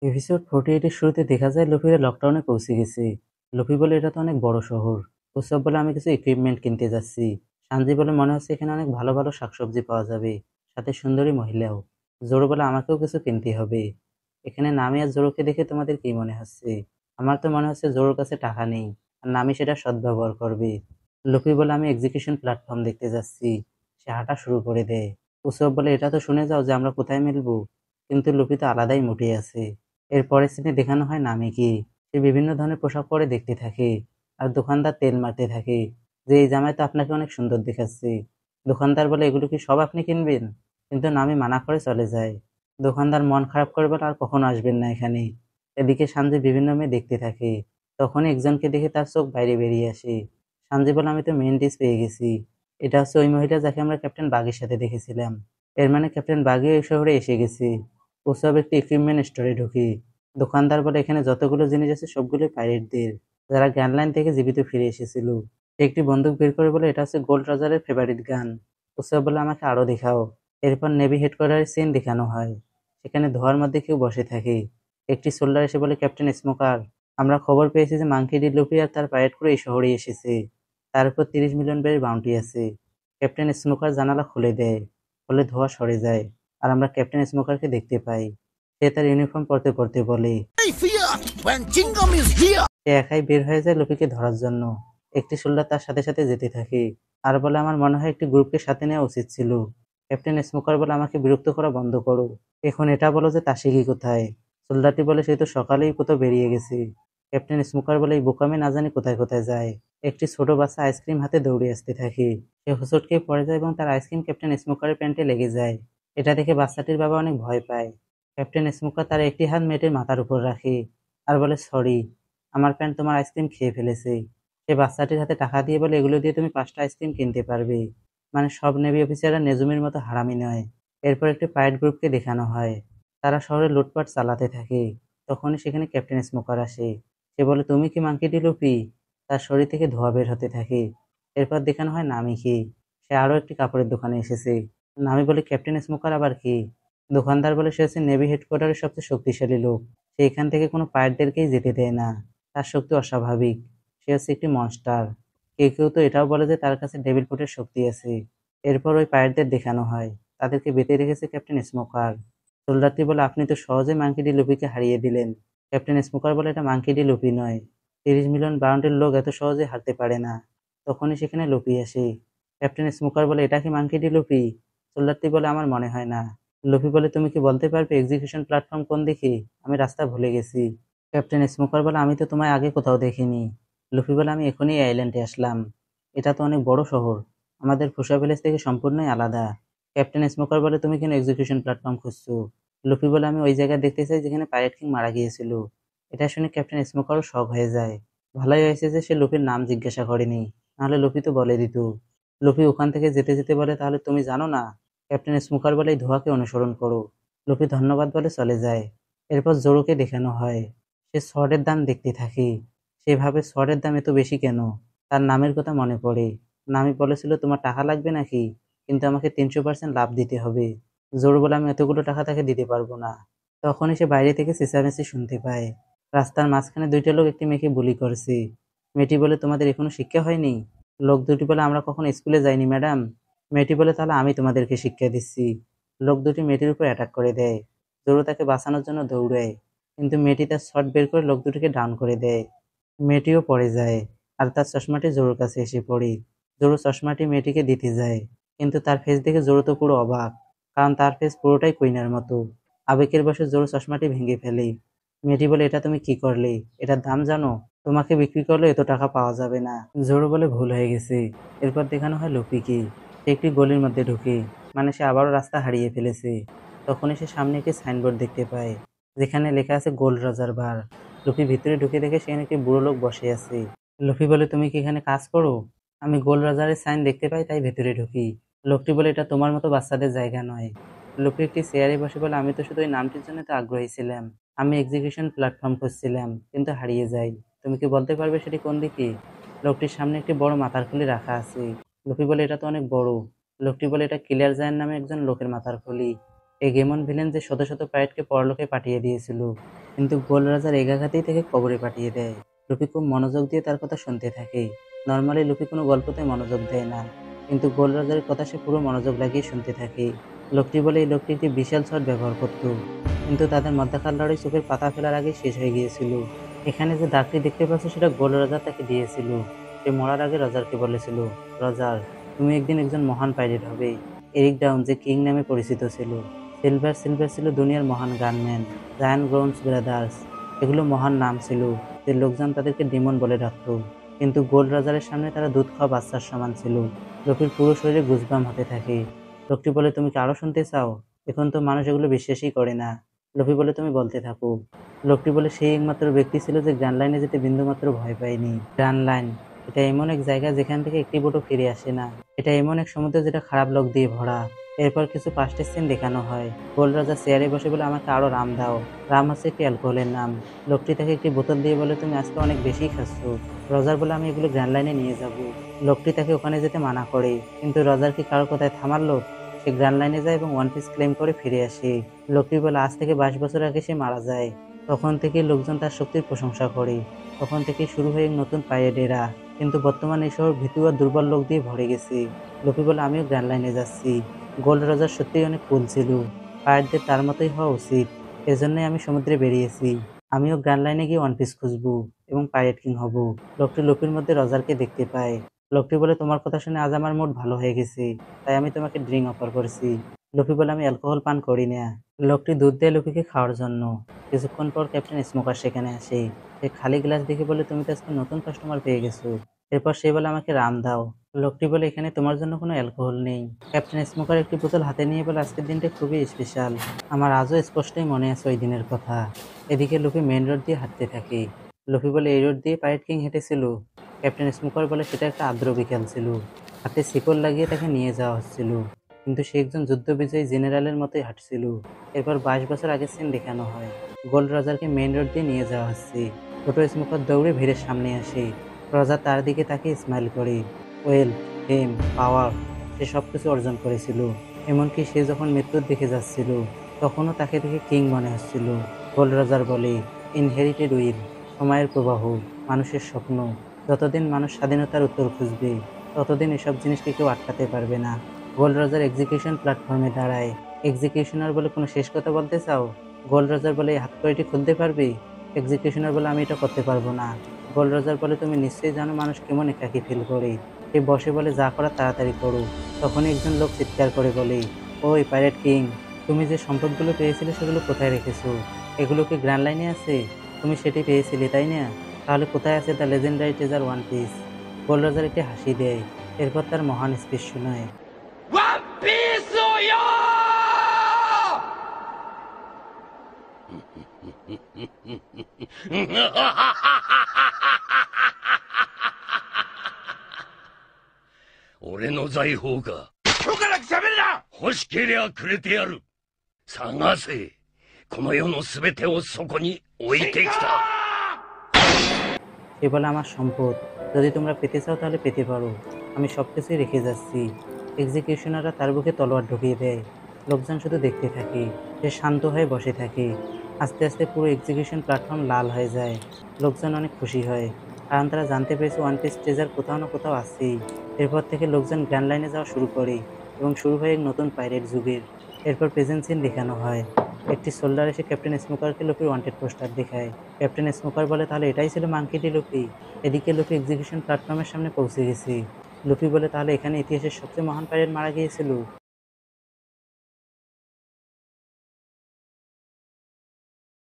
Episode 48 এর শুরুতে দেখা যায় লুফিরা লকডাউনে পৌঁছে গেছে। লুফি বলে এটা তো অনেক বড় শহর। উসব বলে আমি কিছু ইকুইপমেন্ট কিনতে যাচ্ছি। সানজি বলে মনে হচ্ছে এখানে অনেক ভালো ভালো শাকসবজি পাওয়া যাবে, সাথে সুন্দরী মহিলাও। জোরো বলে আমাকেও কিছু কিনতে হবে। এখানে নামি আর জোরোকে দেখে তোমাদের কি মনে হচ্ছে? আমার তো মনে হচ্ছে জোরোর কাছে টাকা নেই, আর নামি সেটা সদ্ব্যবহার করবে। লুফি বলে আমি এক্সিকিউশন প্ল্যাটফর্ম দেখতে যাচ্ছি। সে হাঁটা শুরু করে দেয়। উসব বলে এটা তো শুনে যাও যে আমরা কোথায় মিলবো। কিন্তু লুফি তো আলাদাই মুডে আছে। এর পরের সিনে দেখানো হয় নামিকে। সে বিভিন্ন ধরনের পোশাক পরে দেখতে থাকে, আর দোকানদার তেল মারতে থাকে যে এই জামায় তো আপনাকে অনেক সুন্দর দেখাচ্ছে। দোকানদার বলে এগুলো কি সব আপনি কিনবেন? কিন্তু নামি মানা করে চলে যায়। দোকানদার মন খারাপ করে বলে আর কখনো আসবেন না এখানে। এদিকে সানজি বিভিন্ন মেয়ে দেখতে থাকে। তখনই একজনকে দেখে তার চোখ বাইরে বেরিয়ে আসে। সানজি বলে আমি তো মেন ডিস পেয়ে গেছি। এটা হচ্ছে ওই মহিলা যাকে আমরা ক্যাপ্টেন বাগের সাথে দেখেছিলাম। এর মানে ক্যাপ্টেন বাগই এই শহরে এসে গেছে। ওসব একটি ইকুইপমেন্ট স্টোরে ঢুকি। দোকানদার বলে এখানে যতগুলো জিনিস আছে সবগুলোই পাইরেটদের, যারা গ্যান লাইন থেকে জীবিত ফিরে এসেছিল। সে একটি বন্দুক বের করে বলে এটা হচ্ছে গোল্ড রজারের ফেভারিট গান। ওসব বলে আমাকে আরো দেখাও। এরপর নেভি হেডকোয়ার্টারের সিন দেখানো হয়। সেখানে ধোয়ার মধ্যে কেউ বসে থাকে। একটি সোল্ডার এসে বলে ক্যাপ্টেন স্মোকার, আমরা খবর পেয়েছি যে মাঙ্কি ডি লুফি আর তার পাইরেট করে এই শহরে এসেছে। তার উপর 30 মিলিয়ন বের বাউন্টি আছে। ক্যাপ্টেন স্মোকার জানালা খুলে দেয়, ফলে ধোঁয়া সরে যায়, আর আমরা ক্যাপ্টেন স্মোকারকে দেখতে পাই। সে তার ইউনিফর্ম পরতে পরতে বলে সে একাই বের হয়ে যায় লুফিকে ধরার জন্য। একটি সোল্ডার তার সাথে সাথে যেতে থাকে, আর বলে আমার মনে হয় একটি গ্রুপকে সাথে নেওয়া উচিত ছিল। ক্যাপ্টেন স্মোকার বলে আমাকে বিরক্ত করা বন্ধ করো। এখন এটা বলো যে তাশিকি কোথায়? সোল্ডারটি বলে সে তো সকালেই কোথাও বেরিয়ে গেছে। ক্যাপ্টেন স্মোকার বলে এই বোকামে না জানি কোথায় কোথায় যায়। একটি ছোট বাচ্চা আইসক্রিম হাতে দৌড়ে আসতে থাকে। সে হোঁচট খেয়ে পড়ে যায় এবং তার আইসক্রিম ক্যাপ্টেন স্মোকারের প্যান্টে লেগে যায়। এটা দেখে বাচ্চাটির বাবা অনেক ভয় পায়। ক্যাপ্টেন স্মোকার তার একটি হাত মেয়েটির মাথার উপর রাখে, আর বলে সরি, আমার প্যান্ট তোমার আইসক্রিম খেয়ে ফেলেছে। সে বাচ্চাটির হাতে টাকা দিয়ে বলে এগুলো দিয়ে তুমি 5টা আইসক্রিম কিনতে পারবে। মানে সব নেভি অফিসাররা নেজুমির মতো হারামি নয়। এরপর একটি পাইরেট গ্রুপকে দেখানো হয়। তারা শহরে লুটপাট চালাতে থাকে। তখনই সেখানে ক্যাপ্টেন স্মোকার আসে। সে বলে তুমি কি মাঙ্কি ডি লুফি? তার শরীর থেকে ধোঁয়া বের হতে থাকে। এরপর দেখানো হয় নামিকে। সে আরও একটি কাপড়ের দোকানে এসেছে। নামি বলে ক্যাপ্টেন স্মোকার আবার কি? দোকানদার বলে সে হচ্ছে নেভি হেডকোয়ার্টারের সবচেয়ে শক্তিশালী লোক। সে এখান থেকে কোনো পাইরেটদেরকেই যেতে দেয় না। তার শক্তি অস্বাভাবিক। সে হচ্ছে একটি মনস্টার। কেউ কেউ তো এটাও বলে যে তার কাছে ডেভিল ফুটের শক্তি আছে। এরপর ওই পাইরেটদের দেখানো হয়। তাদেরকে বেঁধে রেখেছে ক্যাপ্টেন স্মোকার। সোল্ডারটি বলে আপনি তো সহজেই মাঙ্কি ডি লুফিকে হারিয়ে দিলেন। ক্যাপ্টেন স্মোকার বলে এটা মাঙ্কি ডি লুফি নয়। 30 মিলিয়ন বাউন্টির লোক এত সহজে হারতে পারে না। তখনই সেখানে লুফি আসে। ক্যাপ্টেন স্মোকার বলে এটা কি মাঙ্কি ডি লুফি? সোল্ডারটি বলে আমার মনে হয় না। লুফি বলে তুমি কি বলতে পারবে এক্সিকিউশন প্ল্যাটফর্ম কোন দিকে? আমি রাস্তা ভুলে গেছি। ক্যাপ্টেন স্মোকার বলে আমি তো তোমায় আগে কোথাও দেখিনি। লুফি বলে আমি এখনই এই আইল্যান্ডে আসলাম। এটা তো অনেক বড় শহর। আমাদের ফুসা ভিলেজ থেকে সম্পূর্ণই আলাদা। ক্যাপ্টেন স্মোকার বলে তুমি কেন এক্সিকিউশন প্ল্যাটফর্ম খুঁজছো? লুফি বলে আমি ওই জায়গায় দেখতে চাই যেখানে পাইরেট কিং মারা গিয়েছিল। এটা শুনে ক্যাপ্টেন স্মোকারও শক হয়ে যায়। ভালোই হয়েছে যে সে লুফির নাম জিজ্ঞাসা করেনি, নাহলে লুফি তো বলে দিত। লুফি ওখান থেকে যেতে যেতে বলে তাহলে তুমি জানো না? ক্যাপ্টেন স্মোকার বলে এই ধোঁয়াকে অনুসরণ করো। লুফি ধন্যবাদ বলে চলে যায়। এরপর জোরোকে দেখানো হয়। সে শর্টের দাম দেখতে থাকে। সে ভাবে শর্টের দাম এত বেশি কেন? তার নামের কথা মনে পড়ে। নামি বলেছিল তোমার টাকা লাগবে নাকি, কিন্তু আমাকে 300% লাভ দিতে হবে। জোরো বলে আমি এতগুলো টাকা তাকে দিতে পারবো না। তখনই সে বাইরে থেকে চেঁচামেচি শুনতে পায়। রাস্তার মাঝখানে দুইটা লোক একটি মেয়েকে বুলি করছে। মেয়েটি বলে তোমাদের এখনো শিক্ষা হয়নি? লোক দুটি বলে আমরা কখনো স্কুলে যাইনি ম্যাডাম। মেয়েটি বলে তাহলে আমি তোমাদেরকে শিক্ষা দিচ্ছি। লোক দুটি মেয়েটির উপর অ্যাটাক করে দেয়। জোরো তাকে বাঁচানোর জন্য দৌড়ায়, কিন্তু মেয়েটি তার শট বের করে লোক দুটিকে ডাউন করে দেয়। মেয়েটিও পড়ে যায়, আর তার চশমাটি জোরোর কাছে এসে পড়ে। জোরো চশমাটি মেয়েটিকে দিতে যায়, কিন্তু তার ফেস দেখে জোরো তো পুরো অবাক, কারণ তার ফেস পুরোটাই কুইনার মতো। আবেগের বশে জোরো চশমাটি ভেঙে ফেলে। মেয়েটি বলে এটা তুমি কি করলে? এটার দাম জানো? তোমাকে বিক্রি করলে এত টাকা পাওয়া যাবে না। জোরো বলে ভুল হয়ে গেছে। এরপর দেখানো হয় লুফিকে। সে একটি গলির মধ্যে ঢুকে, মানে সে আবারও রাস্তা হারিয়ে ফেলেছে। তখনই সে সামনে একটি সাইনবোর্ড দেখতে পায়, যেখানে লেখা আছে গোল্ড রজার বার। লুফি ভিতরে ঢুকে দেখে সেখানে একটি বুড়ো লোক বসে আছে। লুফি বলে তুমি কি এখানে কাজ করো? আমি গোল্ড রজারের সাইন দেখতে পাই তাই ভেতরে ঢুকি। লোকটি বলে এটা তোমার মতো বাচ্চাদের জায়গা নয়। লুফি একটি চেয়ারে বসে বলে আমি তো শুধু ওই নামটির জন্য তো আগ্রহী ছিলাম। আমি এক্সিকিউশন প্ল্যাটফর্ম খুঁজছিলাম, কিন্তু হারিয়ে যাই। তুমি কি বলতে পারবে সেটি কোন দিকে? লোকটির সামনে একটি বড় মাথার খুলি রাখা আছে। লুফি বলে এটা তো অনেক বড়। লোকটি বলে এটা কিলার জায়ান নামে একজন লোকের মাথার খুলি। এই গেমন ভিলেন যে শত শত পাইরেটকে পরলোকে পাঠিয়ে দিয়েছিল, কিন্তু গোল্ড রাজার একাঘাতেই তাকে কবরে পাঠিয়ে দেয়। লুফি খুব মনোযোগ দিয়ে তার কথা শুনতে থাকে। নর্মালি লুফি কোনো গল্পতে মনোযোগ দেয় না, কিন্তু গোল্ড রাজার কথা সে পুরো মনোযোগ লাগিয়ে শুনতে থাকে। লোকটি বলে এই লোকটি একটি বিশাল শট ব্যবহার করত, কিন্তু তাদের মধ্যকার লড়াই চোখের পাতা ফেলার আগে শেষ হয়ে গিয়েছিল। এখানে যে দাগটি দেখতে পাচ্ছ সেটা গোল্ড রাজার তাকে দিয়েছিল। সে মরার আগে রজারকে বলেছিল, রজার, তুমি একদিন একজন মহান পাইরেট হবে। এরিক ডাউন, যে কিং নামে পরিচিত ছিল, সিলভার সিলভার ছিল দুনিয়ার মহান গানম্যান, জায়ান গ্রোন্স ব্রাদার্স, এগুলো মহান নাম ছিল যে লোকজন তাদেরকে ডিমন বলে ডাকত। কিন্তু গোল্ড রাজারের সামনে তারা দুধ খাওয়া বাচ্চার সমান ছিল। লোকটির পুরো শরীরে গুজবাম হতে থাকে। লোকটি বলে, তুমি কি আরো শুনতে চাও? এখন তো মানুষ এগুলো বিশ্বাসই করে না। লোফি বলে, তুমি বলতে থাকো। লোকটি বলে, সেই একমাত্র ব্যক্তি ছিল যে গ্র্যান্ড লাইনে যেতে বিন্দুমাত্র ভয় পায়নি। গ্র্যান্ড লাইন, এটা এমন এক জায়গা যেখান থেকে একটি বোটও ফিরে আসে না। এটা এমন এক সমুদ্র যেটা খারাপ লোক দিয়ে ভরা। এরপর কিছু পাস্টের সিন দেখানো হয়। গোল্ড রাজা চেয়ারে বসে বলে, আমাকে আরো রাম দাও। রাম হচ্ছে একটি অ্যালকোহলের নাম। লোকটি তাকে একটি বোতল দিয়ে বলে, তুমি আজকে অনেক বেশি খাচ্ছ। রজার বলে, আমি এগুলো গ্র্যান্ড লাইনে নিয়ে যাব। লোকটি তাকে ওখানে যেতে মানা করে, কিন্তু রজার কি কারোর কথায় থামার লোক? সে গ্র্যান্ড লাইনে যায় এবং ওয়ান পিস ক্লেম করে ফিরে আসে। লোকটি বলে, আজ থেকে 22 বছর আগে সে মারা যায়। তখন থেকে লোকজন তার শক্তির প্রশংসা করে। তখন থেকে শুরু হয়ে এক নতুন পাইরেট এরা। কিন্তু বর্তমানে এই শহর ভীতু আর দুর্বল লোক দিয়ে ভরে গেছে। লোফি বলে, আমিও গ্র্যান্ড লাইনে যাচ্ছি। গোল্ড রজার সত্যিই অনেক কুল ছিল। পাইরেটদের তার মতোই হওয়া উচিত। এজন্যই আমি সমুদ্রে বেরিয়েছি। আমিও গ্র্যান্ড লাইনে গিয়ে ওয়ান পিস খুঁজবো এবং পাইরেট কিং হব। লোকটি লোফির মধ্যে রজারকে দেখতে পায়। লোকটি বলে, তোমার কথা শুনে আজ আমার মুড ভালো হয়ে গেছে, তাই আমি তোমাকে ড্রিঙ্ক অফার করেছি। লোফি বলে, আমি অ্যালকোহল পান করি না। লোকটি দুধ দেয় লোফিকে খাওয়ার জন্য। কিছুক্ষণ পর ক্যাপ্টেন স্মোকার সেখানে আসে। সে খালি গ্লাস দেখে বলে, তুমি তো আজকে নতুন কাস্টমার পেয়ে গেছো। এরপর সে বলে, আমাকে রাম দাও। লোকটি বলে, এখানে তোমার জন্য কোনো অ্যালকোহল নেই। ক্যাপ্টেন স্মোকার একটি বোতল হাতে নিয়ে বলে, আজকের দিনটা খুবই স্পেশাল। আমার আজও স্পষ্টই মনে আছে ওই দিনের কথা। এদিকে লুফি মেইন রোড দিয়ে হাঁটতে থাকে। লুফি বলে, এই রোড দিয়ে পাইরেট কিং হেঁটেছিল? ক্যাপ্টেন স্মোকার বলে, সেটা একটা আর্দ্র বিকেল ছিল। হাতে শিকল লাগিয়ে তাকে নিয়ে যাওয়া হচ্ছিল, কিন্তু সে একজন যুদ্ধবিজয়ী জেনারেলের মতোই হাঁটছিল। এরপর 22 বছর আগের সিন দেখানো হয়। গোল্ড রজারকে মেইন রোড দিয়ে নিয়ে যাওয়া হচ্ছে। ছোট স্মোকার দৌড়ে ভিড়ের সামনে আসে। রজা তার দিকে তাকে স্মাইল করে। ওয়েল, ফেম, পাওয়ার, সে সবকিছু অর্জন করেছিল। এমনকি সে যখন মৃত্যুর দিকে যাচ্ছিল তখনও তাকে দেখে কিং মনে হচ্ছিল। গোল্ড রজার বলে, ইনহেরিটেড উইল, সময়ের প্রবাহ, মানুষের স্বপ্ন, যতদিন মানুষ স্বাধীনতার উত্তর খুঁজবে ততদিন এসব জিনিসকে কেউ আটকাতে পারবে না। গোল্ড রজার এক্সিকিউশন প্ল্যাটফর্মে দাঁড়ায়। এক্সিকিউশনার বলে, কোনো শেষ কথা বলতে চাও? গোল্ড রজার বলে, এই হাতকড়িটি খুলতে পারবে? এক্সিকিউশনার বলে, আমি এটা করতে পারবো না। গোল্ড রজার বলে, তুমি নিশ্চয়ই জানো মানুষ কেমন একাকী ফিল করে। সে বসে বলে, যা করার তাড়াতাড়ি করো। তখনই একজন লোক চিৎকার করে বলে, ওই পাইরেট কিং, তুমি যে সম্পদগুলো পেয়েছিলে সেগুলো কোথায় রেখেছো? এগুলো কি গ্র্যান্ড লাইনে আছে? তুমি সেটি পেয়েছিলে তাই না? তাহলে কোথায় আছে the legendary treasure one piece? Gold Roger একটি হাসি দেয়। এরপর তার মহান স্পিচ শোনায়।ワンピースをよ俺の財宝か。許可なく喋るな。欲しけりゃくれてやる。探せ。この世のすべてをそこに置いてきた。সে বলে, আমার সম্পদ যদি তোমরা পেতে চাও তাহলে পেতে পারো, আমি সবকিছুই রেখে যাচ্ছি। এক্সিকিউশনাররা তার বুকে তলোয়ার ঢুকিয়ে দেয়। লোকজন শুধু দেখতে থাকে। সে শান্ত হয়ে বসে থাকে। আস্তে আস্তে পুরো এক্সিকিউশন প্ল্যাটফর্ম লাল হয়ে যায়। লোকজন অনেক খুশি হয়, কারণ তারা জানতে পেরেছে ওয়ান পিস ট্রেজার কোথাও না কোথাও আছেই। এরপর থেকে লোকজন গ্র্যান্ড লাইনে যাওয়া শুরু করে এবং শুরু হয় এক নতুন পাইরেট যুগের। এরপর প্রেজেন্ট সিন দেখানো হয়। একটি সোল্ডার এসে ক্যাপ্টেন স্মোকারকে লুফির ওয়ান্টেড পোস্টার দেখায়। ক্যাপ্টেন স্মোকার বলে, তাহলে এটাই ছিল মাঙ্কি ডি লুফি? এদিকে লুফি এক্সিকিউশন প্ল্যাটফর্মের সামনে পৌঁছে গেছে। লুফি বলে, তাহলে এখানে ইতিহাসের সবচেয়ে মহান পাইরেট মারা গিয়েছিল?